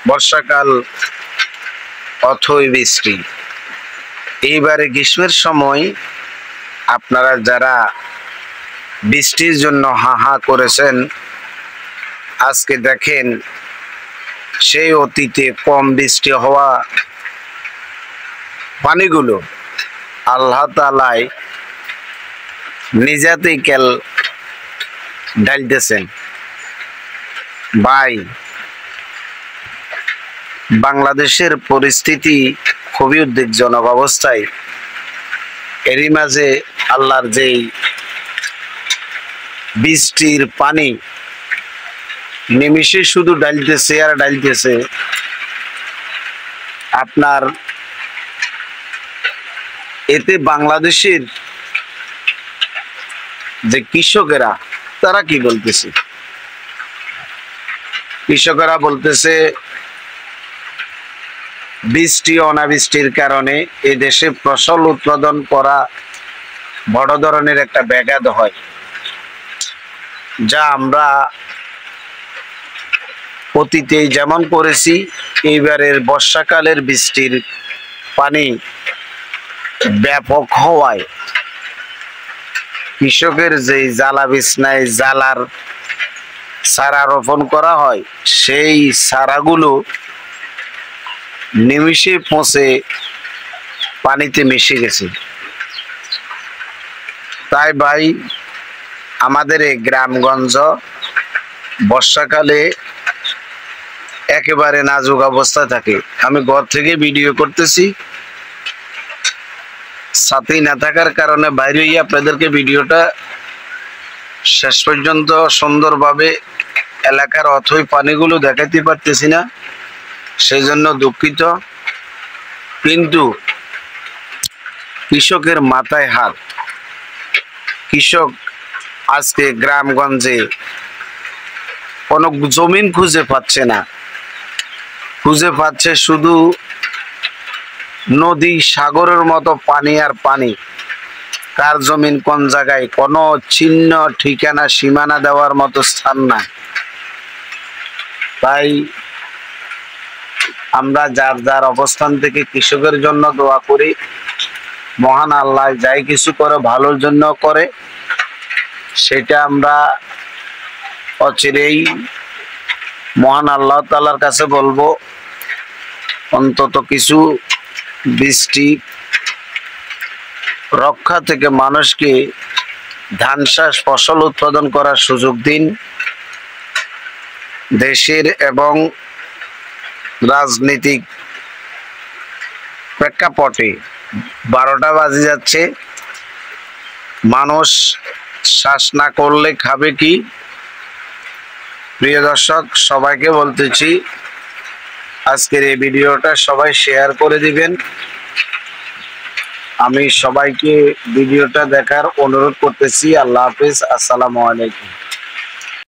বর্ষাকাল অথই বৃষ্টি। এইবারে গ্রীষ্মের সময় আপনারা যারা বৃষ্টির জন্য হা হা করেছেন, আজকে দেখেন সেই অতীতে কম বৃষ্টি হওয়া পানিগুলো আল্লাহ তাআলাই নিজাতেই কেল ঢালতেছেন। ভাই, বাংলাদেশের পরিস্থিতি খুবই উদ্বেগজনক অবস্থায়। এরই মাঝে আল্লাহর যেই বৃষ্টির পানি নিমিষে শুধু ডালতেছে আর ডালতেছে। আপনার এতে বাংলাদেশের যে কৃষকেরা তারা কি বলতেছে? কৃষকেরা বলতেছে বৃষ্টি অনাবৃষ্টির কারণে এই দেশে ফসল উৎপাদন করা বড় ধরনের একটা ব্যাঘাত হয়, যা আমরা অতীতে যেমন করেছি। এইবারের বর্ষাকালের বৃষ্টির পানি ব্যাপক হওয়ায় কৃষকের যে জ্বালা বিছনায় জ্বালার চারা রোপণ করা হয়, সেই চারাগুলো নিমিষে পচে পানিতে মিশে গেছে। তাই ভাই, আমাদের এই গ্রামগঞ্জ বর্ষাকালে একেবারে নাজুক অবস্থা থাকে। আমি ঘর থেকে ভিডিও করতেছি, সাথে না থাকার কারণে বাইরে আপনাদেরকে ভিডিওটা শেষ পর্যন্ত সুন্দরভাবে এলাকার অথই পানিগুলো দেখাতে পারতেছি না, সেই জন্য দুঃখিত। কিন্তু কৃষকের মাথায় হাত। কৃষক আজকে গ্রামগঞ্জে কোনো জমিন খুঁজে পাচ্ছে না, খুঁজে পাচ্ছে শুধু নদী সাগরের মতো পানি আর পানি। কার জমিন কোন জায়গায় কোনো চিহ্ন ঠিকানা সীমানা দেওয়ার মতো স্থান নাই। তাই আমরা যার যার অবস্থান থেকে কৃষকের জন্য দোয়া করি। মহান আল্লাহ যাই কিছু করে ভালোর জন্য করে, সেটা আমরা অচিরেই মহান আল্লাহ তাআলার কাছে বলবো। অন্তত কিছু বৃষ্টি রক্ষা থেকে মানুষকে ধান চাষ ফসল উৎপাদন করার সুযোগ দিন। দেশের এবং রাজনৈতিক প্রেক্ষাপটে 12টা বাজে যাচ্ছে। মানুষ শ্বাস না করলে খাবে কি? প্রিয় দর্শক, সবাইকে বলতেছি আজকের এই ভিডিওটা সবাই শেয়ার করে দিবেন। আমি সবাইকে ভিডিওটা দেখার অনুরোধ করতেছি। আল্লাহ হাফেজ, আসসালামু আলাইকুম।